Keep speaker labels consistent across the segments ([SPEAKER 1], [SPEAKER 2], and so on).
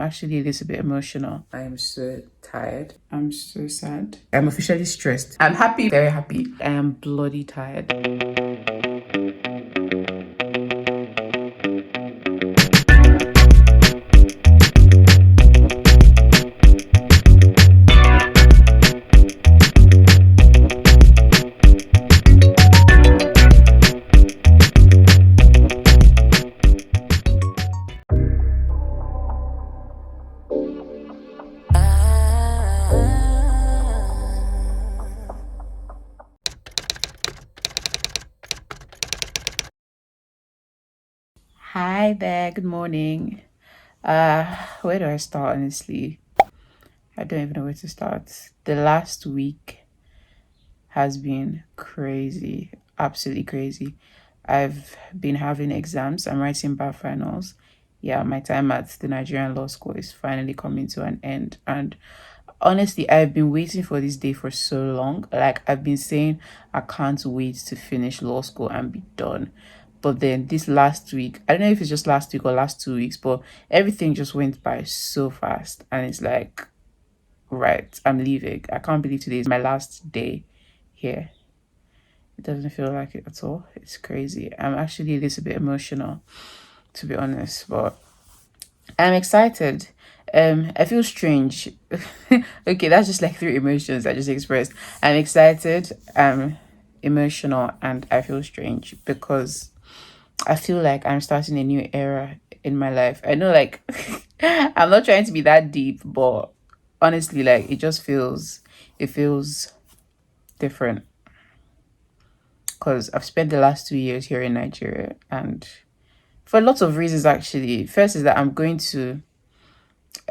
[SPEAKER 1] actually a little bit emotional. I am so tired. I'm so sad. I'm officially stressed. I'm happy, very happy. I am bloody tired. Hi there, good morning. Where do I start, honestly? I don't even know where to start. The last week has been crazy, absolutely crazy. I've been having exams. I'm writing bar finals. Yeah, my time at the Nigerian Law School is finally coming to an end. And honestly, I've been waiting for this day for so long. Like, I've been saying, I can't wait to finish law school and be done. But then this last week, I don't know if it's just last week or last 2 weeks, but everything just went by so fast. And it's like, right, I'm leaving. I can't believe today is my last day here. It doesn't feel like it at all. It's crazy. I'm actually a little bit emotional, to be honest, but I'm excited. I feel strange. Okay, that's just like 3 emotions I just expressed. I'm excited, I'm emotional, and I feel strange because I feel like I'm starting a new era in my life. I know, like, I'm not trying to be that deep, but honestly, like, it feels different because I've spent the last 2 years here in Nigeria, and for lots of reasons, actually. First is that I'm going to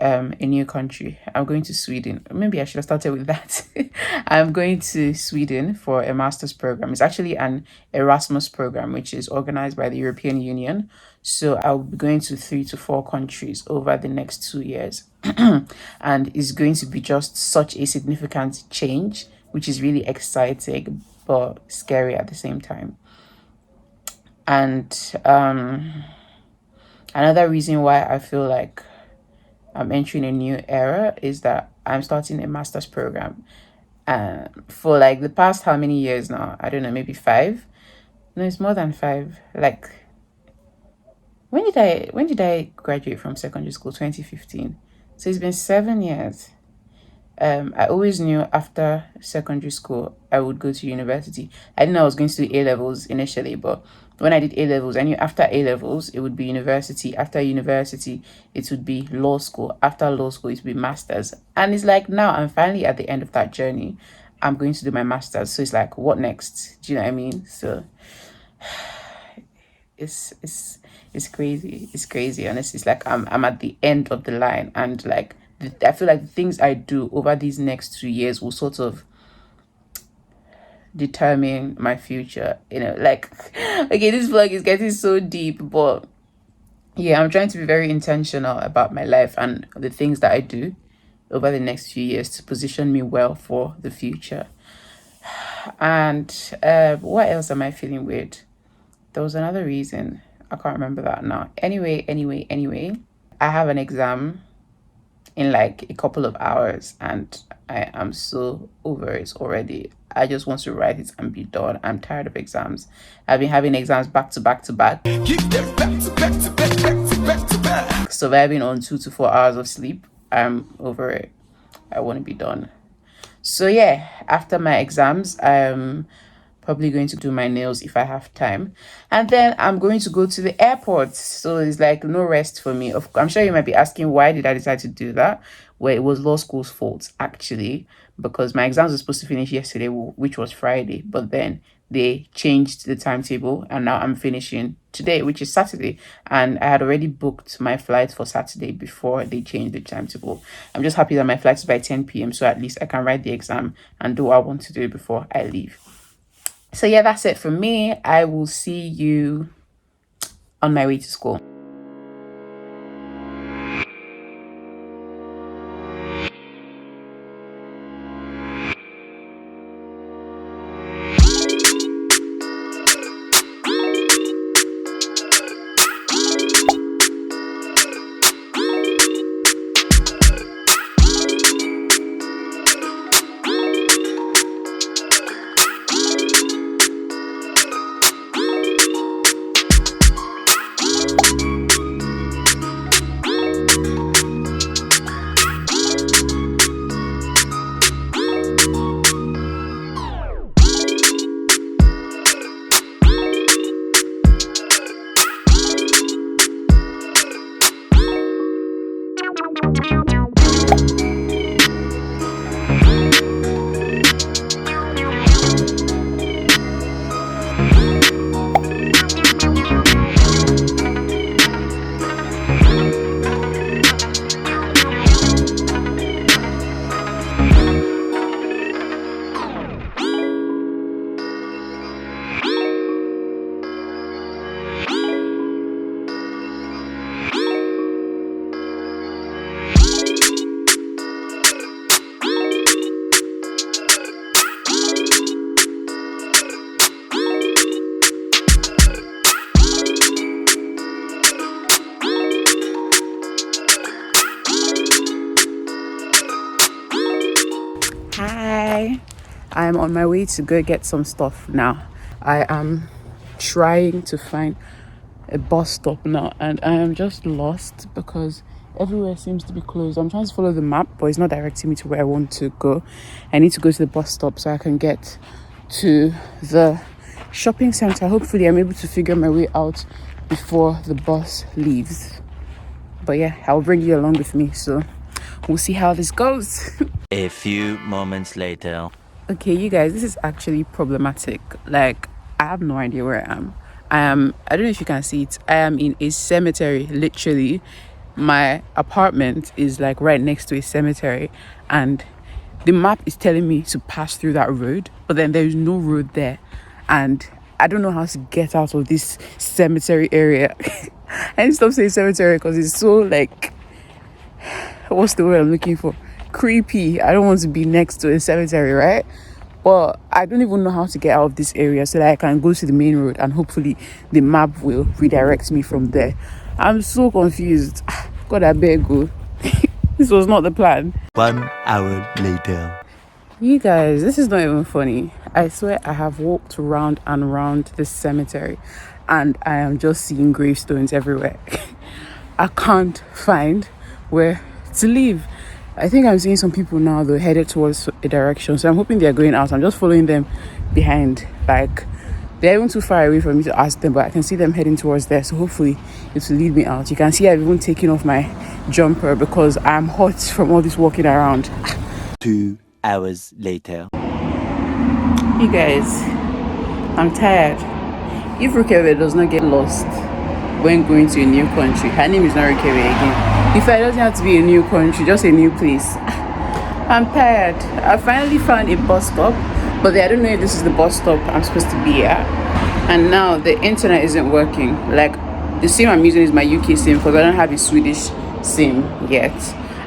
[SPEAKER 1] a new country. I'm going to Sweden. Maybe I should have started with that. I'm going to Sweden for a master's program. It's actually an Erasmus program, which is organized by the European Union. So I'll be going to 3 to 4 countries over the next 2 years. And it's going to be just such a significant change, which is really exciting but scary at the same time. And another reason why I feel like I'm entering a new era is that I'm starting a master's program. For like the past how many years now? I don't know, maybe 5. No, it's more than 5. Like, when did I graduate from secondary school? 2015. So it's been 7 years. I always knew after secondary school I would go to university. I didn't know I was going to do A levels initially, but when I did A levels, I knew after A levels it would be university. After university, it would be law school. After law school, it would be masters. And it's like now I'm finally at the end of that journey. I'm going to do my masters. So it's like, what next? Do you know what I mean? So it's crazy. It's crazy. Honestly, it's like I'm at the end of the line, and like I feel like the things I do over these next 2 years will sort of determine my future. You know, like, okay, this vlog is getting so deep, but yeah, I'm trying to be very intentional about my life and the things that I do over the next few years to position me well for the future. And what else am I feeling weird? There was another reason. I can't remember that now. Anyway, I have an exam in like a couple of hours, and I am so over it already. I just want to write it and be done. I'm tired of exams. I've been having exams back to back to back. Give them back to back to back, back to back. Surviving on 2 to 4 hours of sleep. I'm over it. I want to be done. So yeah, after my exams, I'm probably going to do my nails if I have time, and then I'm going to go to the airport. So it's like no rest for me. I'm sure you might be asking, why did I decide to do that? Well, it was law school's fault, actually, because my exams were supposed to finish yesterday, which was Friday, but then they changed the timetable, and now I'm finishing today, which is Saturday, and I had already booked my flight for Saturday before they changed the timetable. I'm just happy that my flight is by 10 p.m, so at least I can write the exam and do what I want to do before I leave. So yeah, that's it for me. I will see you on my way to school. Hi, I'm on my way to go get some stuff now. I am trying to find a bus stop now, and I am just lost because everywhere seems to be closed. I'm trying to follow the map, but it's not directing me to where I want to go. I need to go to the bus stop so I can get to the shopping center. Hopefully I'm able to figure my way out before the bus leaves. But yeah, I'll bring you along with me, so we'll see how this goes.
[SPEAKER 2] A few moments later.
[SPEAKER 1] Okay, you guys, this is actually problematic. Like, I have no idea where I am. I don't know if you can see it. I am in a cemetery, literally. My apartment is like right next to a cemetery, and the map is telling me to pass through that road, but then there is no road there. And I don't know how to get out of this cemetery area. I need to stop saying cemetery because it's so like, what's the word I'm looking for? Creepy. I don't want to be next to a cemetery, right? But I don't even know how to get out of this area so that I can go to the main road, and hopefully the map will redirect me from there. I'm so confused. God, I better go. This was not the plan.
[SPEAKER 2] 1 hour later.
[SPEAKER 1] You guys, this is not even funny. I swear I have walked round and round this cemetery, and I am just seeing gravestones everywhere. I can't find where to leave. I think I'm seeing some people now though headed towards a direction, so I'm hoping they're going out. I'm just following them behind. Like, they're even too far away for me to ask them, but I can see them heading towards there, so hopefully it will lead me out. You can see I've even taken off my jumper because I'm hot from all this walking around.
[SPEAKER 2] 2 hours later.
[SPEAKER 1] You guys, I'm tired. If Rukebe does not get lost when going to a new country, her name is not Rukebe again. If I doesn't have to be a new country, just a new place. I'm tired. I finally found a bus stop, but I don't know if this is the bus stop I'm supposed to be at. And now the internet isn't working. Like, the SIM I'm using is my UK SIM because I don't have a Swedish SIM yet.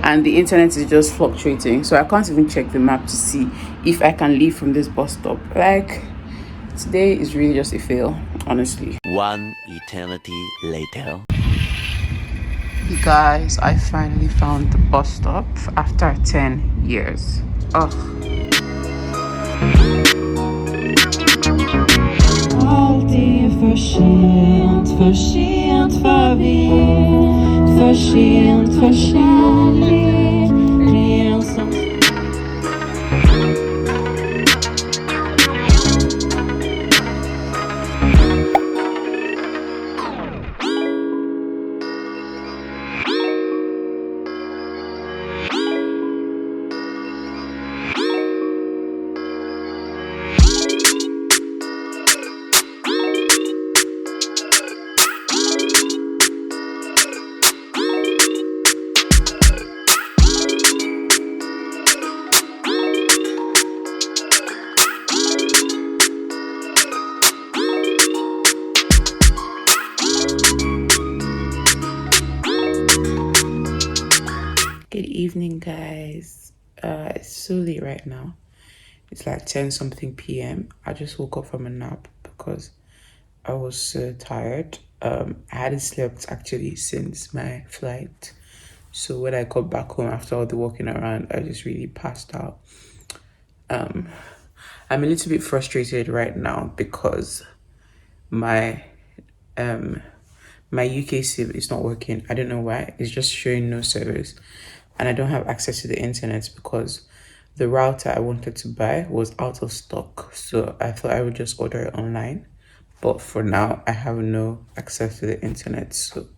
[SPEAKER 1] And the internet is just fluctuating. So I can't even check the map to see if I can leave from this bus stop. Like, today is really just a fail, honestly.
[SPEAKER 2] 1 eternity later.
[SPEAKER 1] You guys, I finally found the bus stop after 10 years. Ugh.
[SPEAKER 3] Alltid för sent för vind, för sent för kärlek, ren som...
[SPEAKER 1] Good evening, guys. It's so late right now. It's like 10 something p.m. I just woke up from a nap because I was so tired. I hadn't slept actually since my flight. So when I got back home after all the walking around, I just really passed out. I'm a little bit frustrated right now because my UK SIM is not working. I don't know why. It's just showing no service. And I don't have access to the internet because the router I wanted to buy was out of stock. So I thought I would just order it online. But for now, I have no access to the internet. So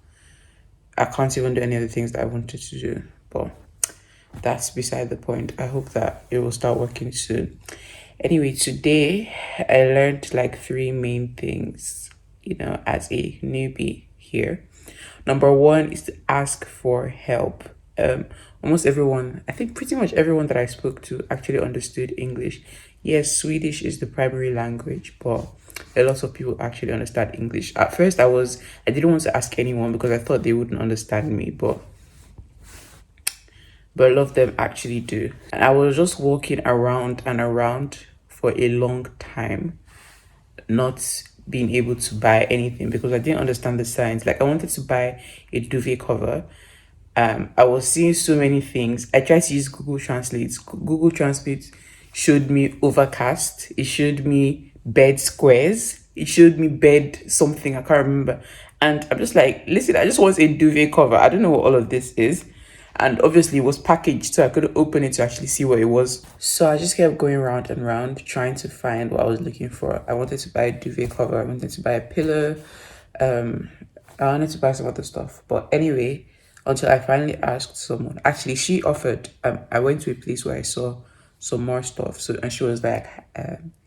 [SPEAKER 1] I can't even do any of the things that I wanted to do. but that's beside the point. I hope that it will start working soon. Anyway, today I learned like three main things, as a newbie here. Number one is to ask for help. Almost everyone, I think pretty much everyone that I spoke to actually understood English. Yes, Swedish is the primary language, but a lot of people actually understand English. At first, I didn't want to ask anyone because I thought they wouldn't understand me, but a lot of them actually do. And I was just walking around and around for a long time, not being able to buy anything because I didn't understand the signs. Like I wanted to buy a duvet cover. I was seeing so many things. I tried to use Google Translate. Google Translate showed me overcast. It showed me bed squares. It showed me bed something. I can't remember. And I'm just like, listen, I just want a duvet cover. I don't know what all of this is. And obviously it was packaged, so I couldn't open it to actually see what it was. So I just kept going round and round trying to find what I was looking for. I wanted to buy a duvet cover. I wanted to buy a pillow. I wanted to buy some other stuff. But anyway, until I finally asked someone. Actually, she offered. I went to a place where I saw some more stuff. And she was like,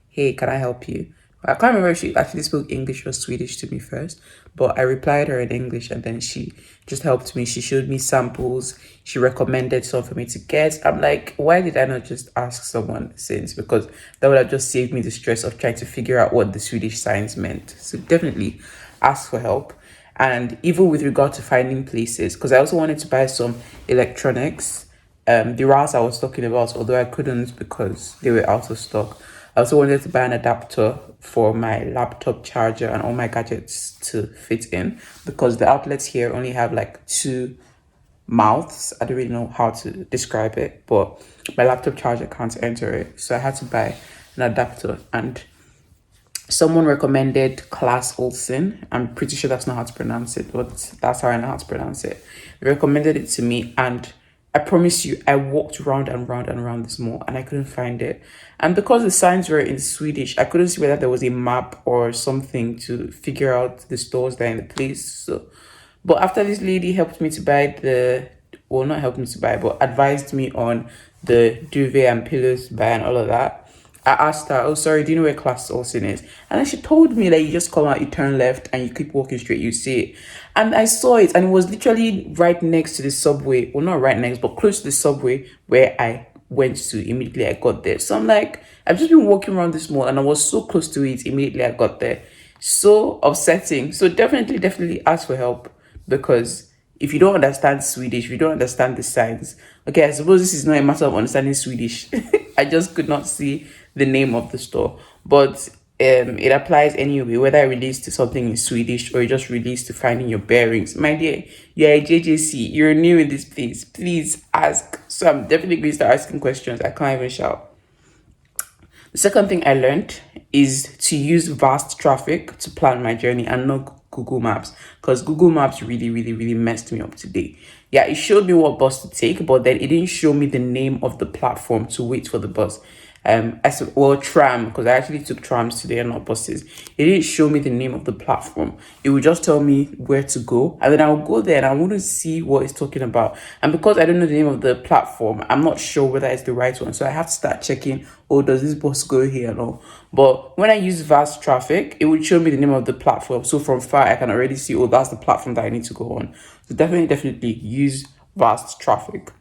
[SPEAKER 1] hey, can I help you? I can't remember if she actually spoke English or Swedish to me first, but I replied her in English and then she just helped me. She showed me samples. She recommended some for me to get. I'm like, why did I not just ask someone since? Because that would have just saved me the stress of trying to figure out what the Swedish signs meant. So definitely ask for help. And even with regard to finding places, because I also wanted to buy some electronics, the routes I was talking about, although I couldn't because they were out of stock. I also wanted to buy an adapter for my laptop charger and all my gadgets to fit in because the outlets here only have like two mouths. I don't really know how to describe it, but my laptop charger can't enter it. So I had to buy an adapter, and someone recommended Class Olsen. I'm pretty sure that's not how to pronounce it, but that's how I know how to pronounce it. They recommended it to me, and I promise you, I walked round and round and round this mall and I couldn't find it. And because the signs were in Swedish, I couldn't see whether there was a map or something to figure out the stores that are in the place. So, but after this lady helped me to buy not helped me to buy, but advised me on the duvet and pillows to buy and all of that, I asked her, oh, sorry, do you know where Class Olsen is? And then she told me that you just come out, you turn left, and you keep walking straight, you see it. And I saw it, and it was literally right next to the subway. Well, not right next, but close to the subway where I went to immediately I got there. So I'm like, I've just been walking around this mall, and I was so close to it immediately I got there. So upsetting. So definitely ask for help, because if you don't understand Swedish, if you don't understand the signs, okay, I suppose this is not a matter of understanding Swedish. I just could not see the name of the store, but it applies anyway, whether I release to something in Swedish or you just release to finding your bearings. My dear, you're a JJC, you're new in this place, please ask. So I'm definitely going to start asking questions. I can't even shout. The second thing I learned is to use vast traffic to plan my journey and not Google Maps, because Google Maps really messed me up today. Yeah, it showed me what bus to take, but then it didn't show me the name of the platform to wait for the bus. I said, well, tram, because I actually took trams today and not buses. It didn't show me the name of the platform. It would just tell me where to go, and then I'll go there and I wouldn't see what it's talking about. And because I don't know the name of the platform, I'm not sure whether it's the right one. So I have to start checking, oh, does this bus go here? No. But when I use vast traffic, it would show me the name of the platform. So from far, I can already see, oh, that's the platform that I need to go on. So definitely use vast traffic.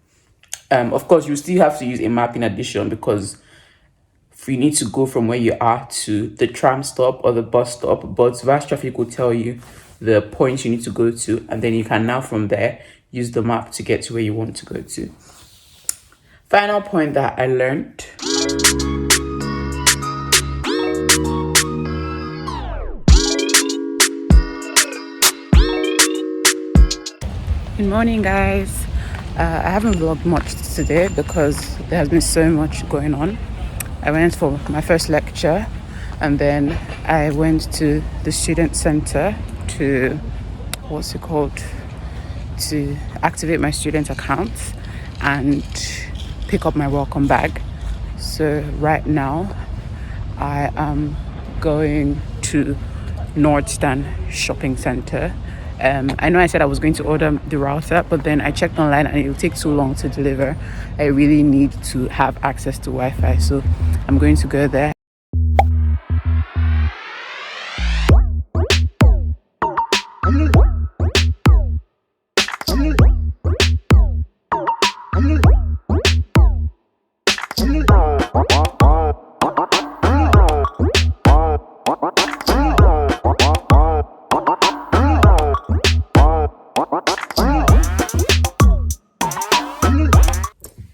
[SPEAKER 1] Of course, you still have to use a map in addition, because if you need to go from where you are to the tram stop or the bus stop, but vast traffic will tell you the points you need to go to, and then you can now from there use the map to get to where you want to go to. Final point that I learned. Good morning, guys. I haven't vlogged much today because there has been so much going on. I went for my first lecture, and then I went to the student center to, to activate my student account and pick up my welcome bag. So right now I am going to Nordstrand shopping center I know I said I was going to order the router, but then I checked online and it will take too long to deliver. I really need to have access to Wi-Fi, so I'm going to go there.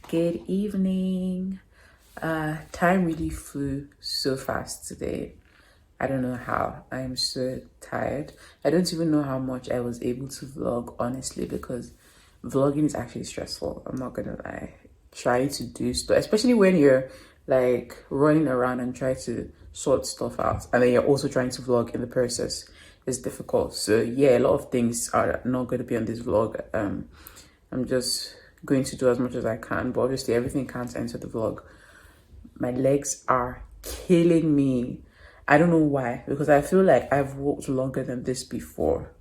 [SPEAKER 1] Good evening. Time really flew so fast today. I don't know how. I am so tired. I don't even know how much I was able to vlog, honestly, because vlogging is actually stressful. I'm not gonna lie. Trying to do stuff, especially when you're like running around and try to sort stuff out, and then you're also trying to vlog in the process, is difficult. So yeah, a lot of things are not going to be on this vlog. I'm just going to do as much as I can, but obviously everything can't enter the vlog. My legs are killing me. I don't know why, because I feel like I've walked longer than this before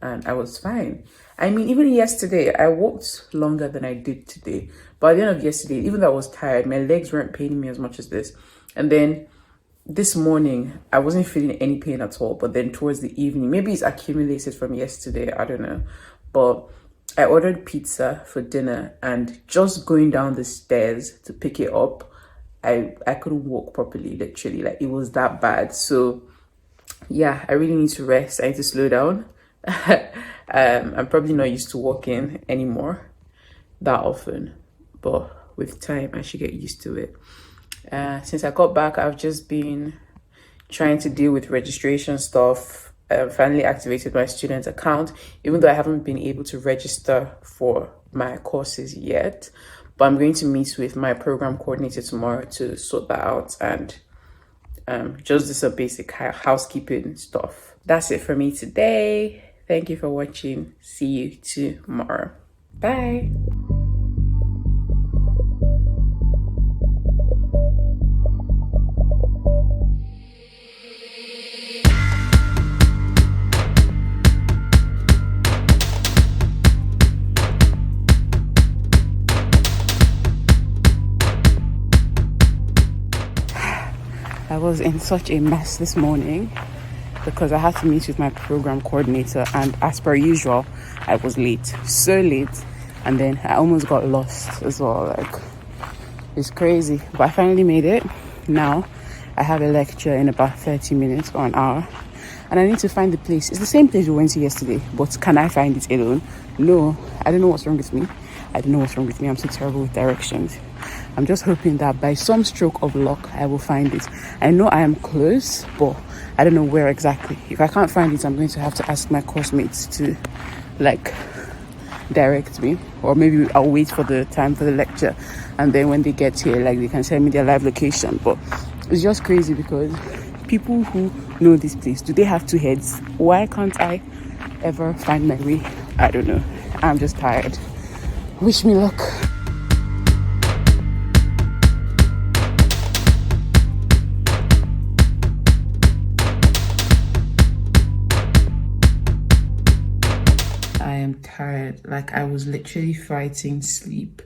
[SPEAKER 1] and I was fine. I mean, even yesterday I walked longer than I did today, but at the end of yesterday, even though I was tired, my legs weren't paining me as much as this. And then this morning I wasn't feeling any pain at all, but then towards the evening, maybe it's accumulated from yesterday, I don't know, but I ordered pizza for dinner, and just going down the stairs to pick it up, I couldn't walk properly, literally. Like, it was that bad. So yeah, I really need to rest. I need to slow down. I'm probably not used to walking anymore that often, but with time I should get used to it. Since I got back, I've just been trying to deal with registration stuff. I finally activated my student account, even though I haven't been able to register for my courses yet. But I'm going to meet with my program coordinator tomorrow to sort that out and just do some basic housekeeping stuff. That's it for me today. Thank you for watching. See you tomorrow. Bye. I was in such a mess this morning because I had to meet with my program coordinator, and as per usual, I was late, so late, and then I almost got lost as well. Like, it's crazy, but I finally made it. Now I have a lecture in about 30 minutes or an hour, and I need to find the place. It's the same place we went to yesterday, but can I find it alone? No, I don't know what's wrong with me. I'm so terrible with directions. I'm just hoping that by some stroke of luck, I will find it. I know I am close, but I don't know where exactly. If I can't find it, I'm going to have to ask my course-mates to, like, direct me. Or maybe I'll wait for the time for the lecture, and then when they get here, like, they can send me their live location. But it's just crazy because people who know this place, do they have two heads? Why can't I ever find my way? I don't know. I'm just tired. Wish me luck. I am tired. Like, I was literally fighting sleep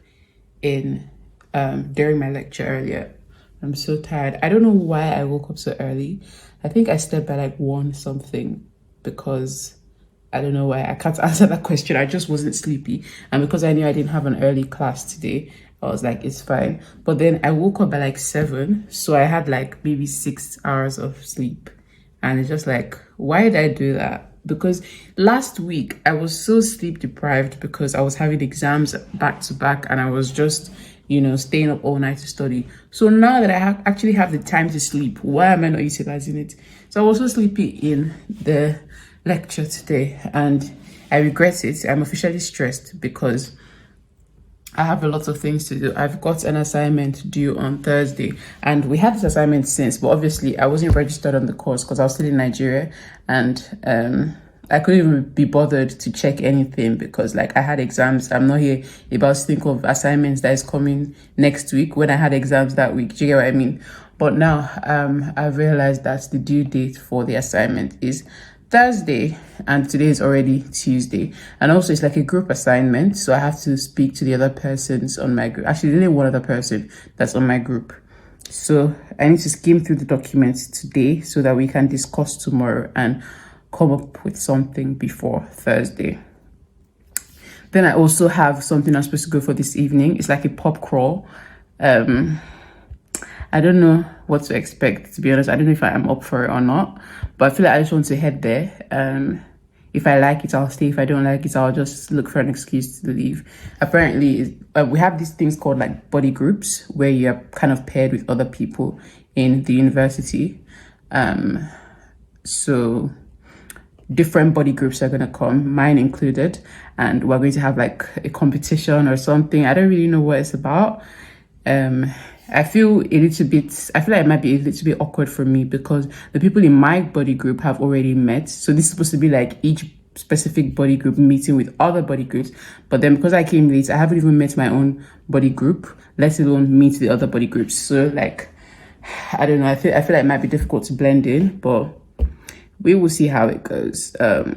[SPEAKER 1] in during my lecture earlier. I'm so tired. I don't know why I woke up so early. I think I slept by like 1 something because I don't know why. I can't answer that question. I just wasn't sleepy. And because I knew I didn't have an early class today, I was like, it's fine. But then I woke up by like 7. So I had like maybe 6 hours of sleep. And it's just like, why did I do that? Because last week I was so sleep deprived because I was having exams back to back and I was just, you know, staying up all night to study. So now that I actually have the time to sleep, why am I not utilizing it? So I was so sleepy in the lecture today and I regret it. I'm officially stressed because I have a lot of things to do. I've got an assignment due on Thursday, and we had this assignment since, but obviously I wasn't registered on the course because I was still in Nigeria, and I couldn't even be bothered to check anything because, like, I had exams. I'm not here about to think of assignments that is coming next week when I had exams that week. Do you get what I mean? But now I've realized that the due date for the assignment is Thursday and today is already Tuesday. And also it's like a group assignment, so I have to speak to the other persons on my group. Actually, only one other person that's on my group. So I need to skim through the documents today so that we can discuss tomorrow and come up with something before Thursday. Then I also have something I'm supposed to go for this evening. It's like a pub crawl. I don't know what to expect, to be honest. I don't know if I am up for it or not, but I feel like I just want to head there. If I like it, I'll stay. If I don't like it, I'll just look for an excuse to leave. Apparently, we have these things called like body groups where you're kind of paired with other people in the university. So different body groups are going to come, mine included, and we're going to have like a competition or something. I don't really know what it's about. I feel like it might be a little bit awkward for me because the people in my body group have already met. So this is supposed to be like each specific body group meeting with other body groups. But then because I came late, I haven't even met my own body group, let alone meet the other body groups. So like, I don't know. I feel like it might be difficult to blend in, but we will see how it goes. But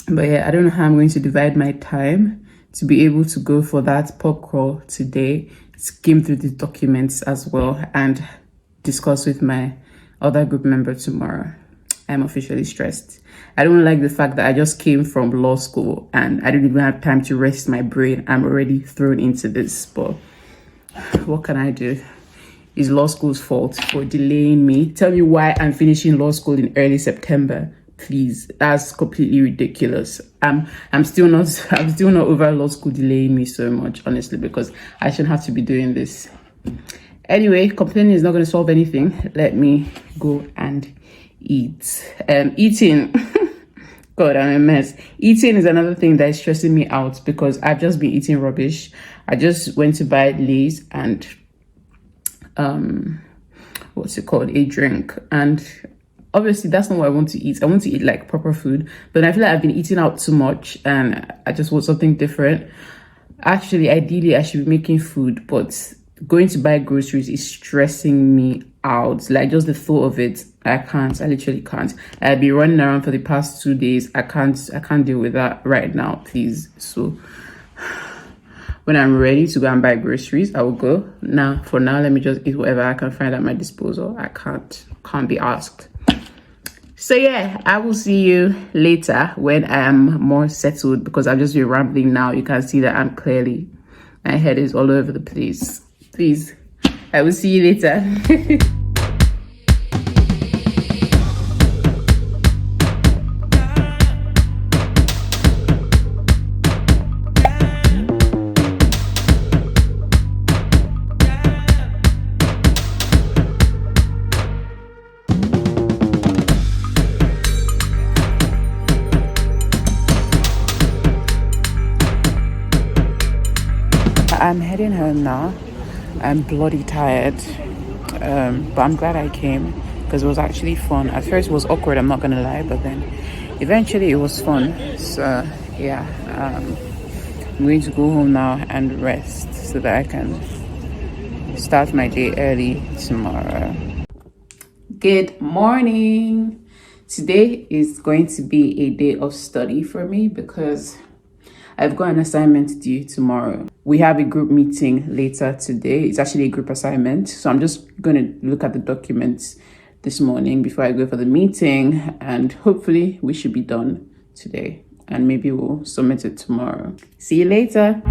[SPEAKER 1] yeah, I don't know how I'm going to divide my time to be able to go for that pub crawl today, skim through the documents as well, and discuss with my other group member tomorrow. I'm officially stressed. I don't like the fact that I just came from law school and I didn't even have time to rest my brain. I'm already thrown into this, but what can I do? It's law school's fault for delaying me. Tell me why I'm finishing law school in early September, please. That's completely ridiculous. I'm still not over law school delaying me so much, honestly, because I shouldn't have to be doing this. Anyway, complaining is not going to solve anything. Let me go and eat. Eating. God, I'm a mess. Eating is another thing that is stressing me out because I've just been eating rubbish. I just went to buy Lay's and a drink, and obviously that's not what I want to eat. I want to eat like proper food, but I feel like I've been eating out too much and I just want something different. Actually, ideally I should be making food, but going to buy groceries is stressing me out. Like just the thought of it, I literally can't. I've been running around for the past 2 days. I can't deal with that right now, please. So when I'm ready to go and buy groceries, I will go. Now, for now, let me just eat whatever I can find at my disposal. I can't be asked. So yeah, I will see you later when I am more settled because I've just been rambling now. You can see that my head is all over the place. Please, I will see you later. I'm heading home now. I'm bloody tired, but I'm glad I came because it was actually fun. At first it was awkward, I'm not gonna lie, but then eventually it was fun. So yeah, I'm going to go home now and rest so that I can start my day early tomorrow. Good morning. Today is going to be a day of study for me because I've got an assignment due tomorrow. We have a group meeting later today. It's actually a group assignment. So I'm just going to look at the documents this morning before I go for the meeting. And hopefully we should be done today. And maybe we'll submit it tomorrow. See you later.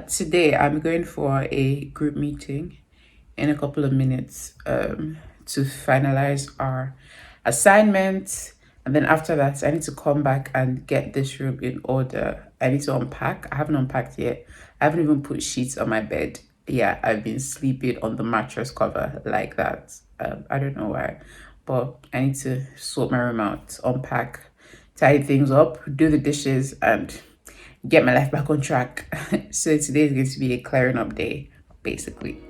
[SPEAKER 1] Today I'm going for a group meeting in a couple of minutes to finalize our assignments. And then after that, I need to come back and get this room in order. I need to unpack. I haven't unpacked yet. I haven't even put sheets on my bed. Yeah, I've been sleeping on the mattress cover like that. I don't know why, but I need to sort my room out, unpack, tidy things up, do the dishes, and get my life back on track. So today is going to be a clearing up day, basically.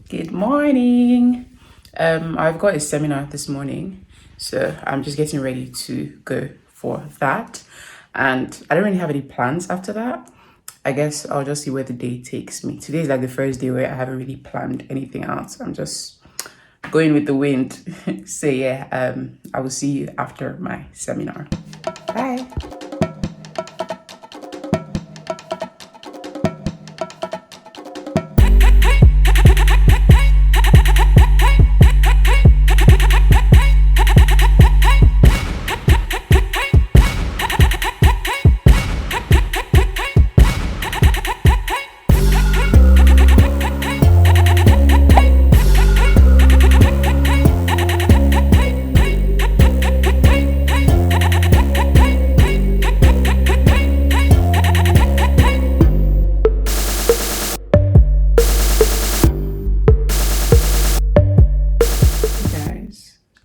[SPEAKER 1] Good morning. I've got a seminar this morning, so I'm just getting ready to go for that. And I don't really have any plans after that. I guess I'll just see where the day takes me. Today is like the first day where I haven't really planned anything out. I'm just going with the wind. So yeah, I will see you after my seminar. Bye.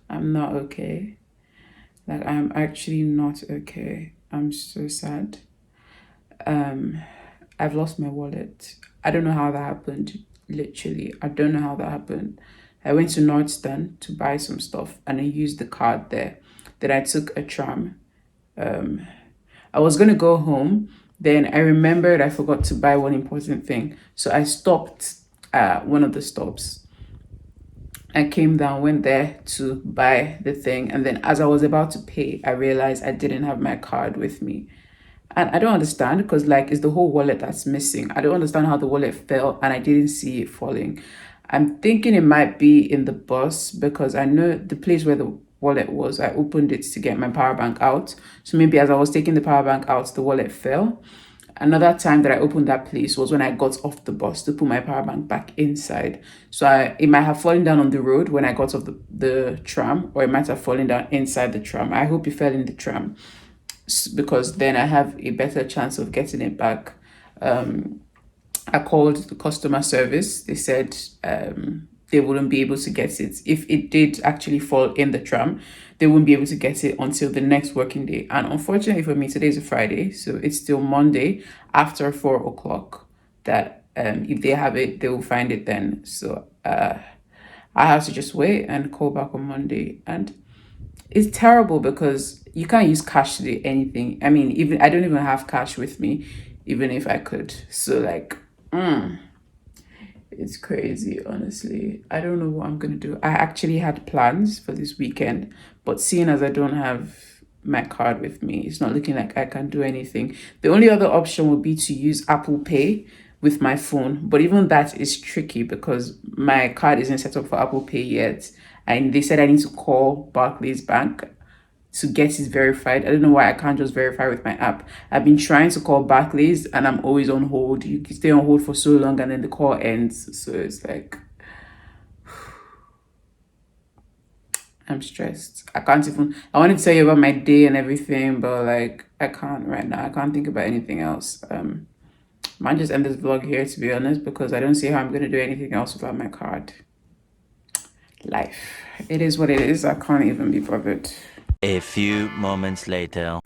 [SPEAKER 1] I'm not okay. Like, I'm actually not okay. I'm so sad. I've lost my wallet. I don't know how that happened. Literally, I don't know how that happened. I went to Nordstrom to buy some stuff and I used the card there. Then I took a tram. I was gonna go home. Then I remembered I forgot to buy one important thing. So I stopped at one of the stops. I came down, went there to buy the thing, and then as I was about to pay, I realized I didn't have my card with me. And I don't understand because like it's the whole wallet that's missing. I don't understand how the wallet fell and I didn't see it falling. I'm thinking it might be in the bus because I know the place where the wallet was, I opened it to get my power bank out. So maybe as I was taking the power bank out, the wallet fell. Another time that I opened that place was when I got off the bus to put my power bank back inside. So it might have fallen down on the road when I got off the tram, or it might have fallen down inside the tram. I hope it fell in the tram because then I have a better chance of getting it back. I called the customer service. They said they wouldn't be able to get it. If it did actually fall in the tram, they wouldn't be able to get it until the next working day. And unfortunately for me, today is a Friday, so it's still Monday after 4 o'clock that if they have it, they will find it then. So I have to just wait and call back on Monday. And it's terrible because you can't use cash to do anything. I mean, even I don't even have cash with me, even if I could. So like, It's crazy, honestly. I don't know what I'm gonna do. I actually had plans for this weekend, but seeing as I don't have my card with me, it's not looking like I can do anything. The only other option would be to use Apple Pay with my phone, but even that is tricky because my card isn't set up for Apple Pay yet. And they said I need to call Barclays Bank to get it verified. I don't know why I can't just verify with my app. I've been trying to call Barclays and I'm always on hold. You can stay on hold for so long and then the call ends. So it's like, I'm stressed. I can't even, I wanted to tell you about my day and everything, but like, I can't right now. I can't think about anything else. Might just end this vlog here, to be honest, because I don't see how I'm going to do anything else without my card. Life. It is what it is. I can't even be bothered.
[SPEAKER 2] A few moments later.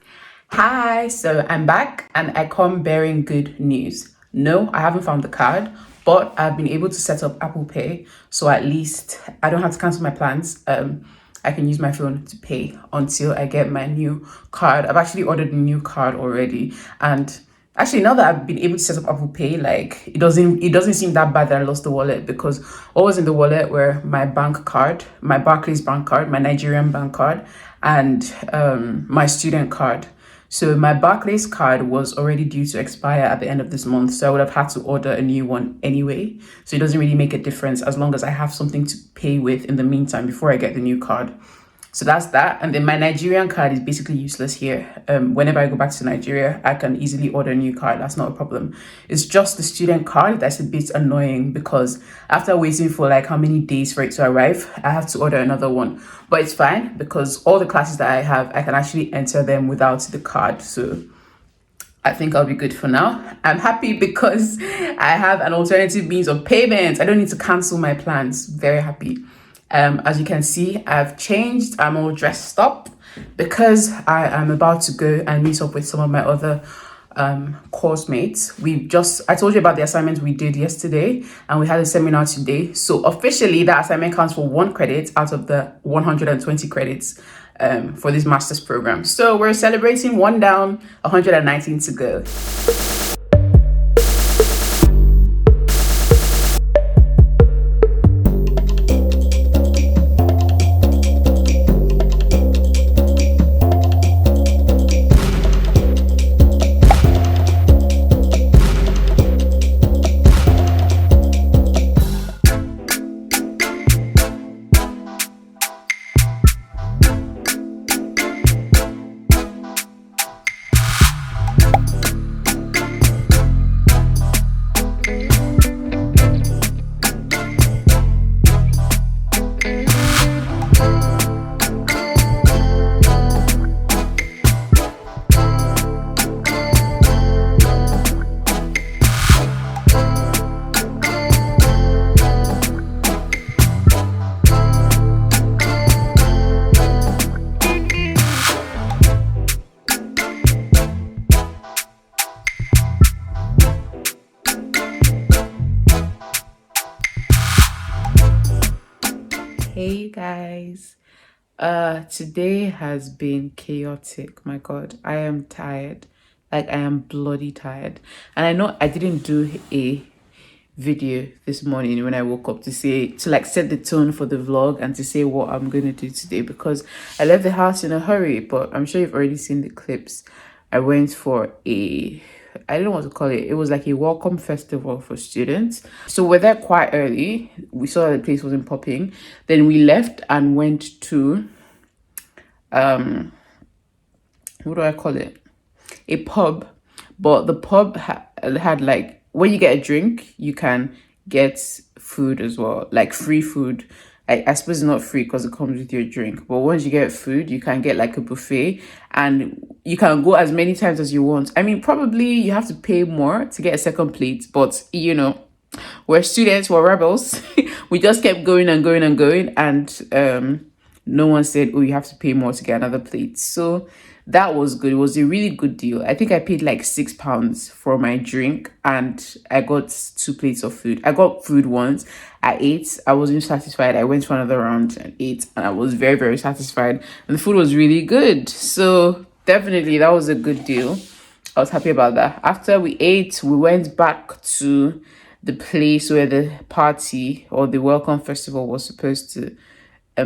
[SPEAKER 1] Hi, so I'm back and I come bearing good news. No, I haven't found the card, but I've been able to set up Apple Pay, so at least I don't have to cancel my plans. I can use my phone to pay until I get my new card. I've actually ordered a new card already, and actually now that I've been able to set up Apple Pay, like it doesn't seem that bad that I lost the wallet, because what was in the wallet were my bank card, my Barclays bank card, my Nigerian bank card, and my student card. So my Barclays card was already due to expire at the end of this month, so I would have had to order a new one anyway. So it doesn't really make a difference as long as I have something to pay with in the meantime before I get the new card. So that's that. And then my Nigerian card is basically useless here. Whenever I go back to Nigeria, I can easily order a new card. That's not a problem. It's just the student card that's a bit annoying, because after waiting for like how many days for it to arrive, I have to order another one. But it's fine because all the classes that I have, I can actually enter them without the card. So I think I'll be good for now. I'm happy because I have an alternative means of payment. I don't need to cancel my plans. Very happy. As you can see, I've changed. I'm all dressed up because I am about to go and meet up with some of my other course mates. I told you about the assignment we did yesterday, and we had a seminar today. So officially that assignment counts for 1 credit out of the 120 credits for this master's program. So we're celebrating 1 down, 119 to go. Hey guys, today has been chaotic. My god, I am tired. Like, I am bloody tired. And I know I didn't do a video this morning when I woke up to set the tone for the vlog and to say what I'm gonna do today, because I left the house in a hurry. But I'm sure you've already seen the clips. I went for I don't know what to call it. It was like a welcome festival for students. So we're there quite early. We saw that the place wasn't popping. Then we left and went to, what do I call it? A pub. But the pub had like, when you get a drink, you can get food as well, like free food. I suppose it's not free because it comes with your drink, but once you get food, you can get like a buffet, and you can go as many times as you want. I mean, probably you have to pay more to get a second plate, but you know, we're students, we're rebels. We just kept going and going and going, and no one said, oh, you have to pay more to get another plate. So that was good. It was a really good deal. I think I paid like £6 for my drink, and I got 2 plates of food. I got food once. I ate. I wasn't satisfied. I went for another round and ate, and I was very, very satisfied. And the food was really good. So definitely that was a good deal. I was happy about that. After we ate, we went back to the place where the party or the welcome festival was supposed to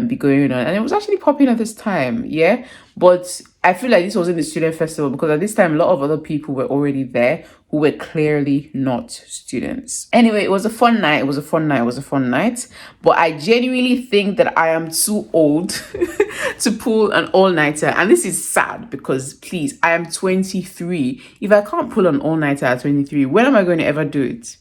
[SPEAKER 1] be going on, and it was actually popping at this time, yeah. But I feel like this wasn't the student festival because at this time a lot of other people were already there who were clearly not students. Anyway, it was a fun night. It was a fun night. It was a fun night. But I genuinely think that I am too old to pull an all-nighter, and this is sad because please, I am 23. If I can't pull an all-nighter at 23, when am I going to ever do it?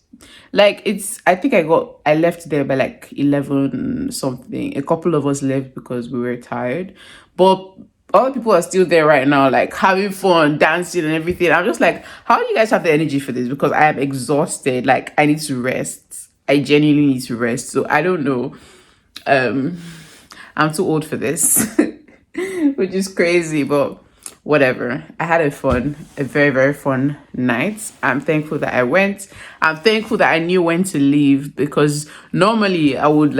[SPEAKER 1] Like, I think I left there by like 11 something. A couple of us left because we were tired, but other people are still there right now, like having fun, dancing and everything. I'm just like, how do you guys have the energy for this? Because I am exhausted. Like, I need to rest. I genuinely need to rest. So I don't know. I'm too old for this, which is crazy, but whatever. I had a very, very fun night. I'm thankful that I went. I'm thankful that I knew when to leave, because normally I would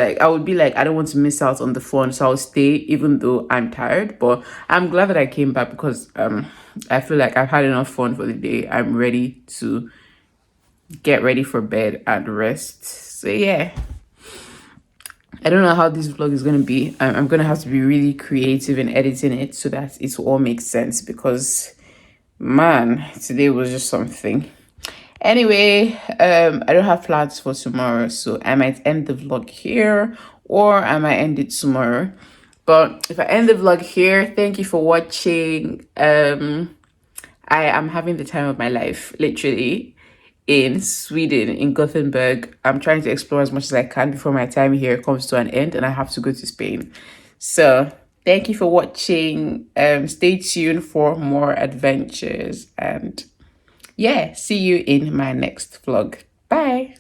[SPEAKER 1] be like, I don't want to miss out on the fun, so I'll stay even though I'm tired. But I'm glad that I came back because I feel like I've had enough fun for the day. I'm ready to get ready for bed and rest. So yeah. I don't know how this vlog is going to be. I'm going to have to be really creative in editing it so that it all makes sense, because, man, today was just something. Anyway, I don't have plans for tomorrow, so I might end the vlog here or I might end it tomorrow. But if I end the vlog here, thank you for watching. I am having the time of my life, literally, in Sweden, in Gothenburg. I'm trying to explore as much as I can before my time here comes to an end and I have to go to Spain. So thank you for watching. Stay tuned for more adventures, and yeah, see you in my next vlog. Bye.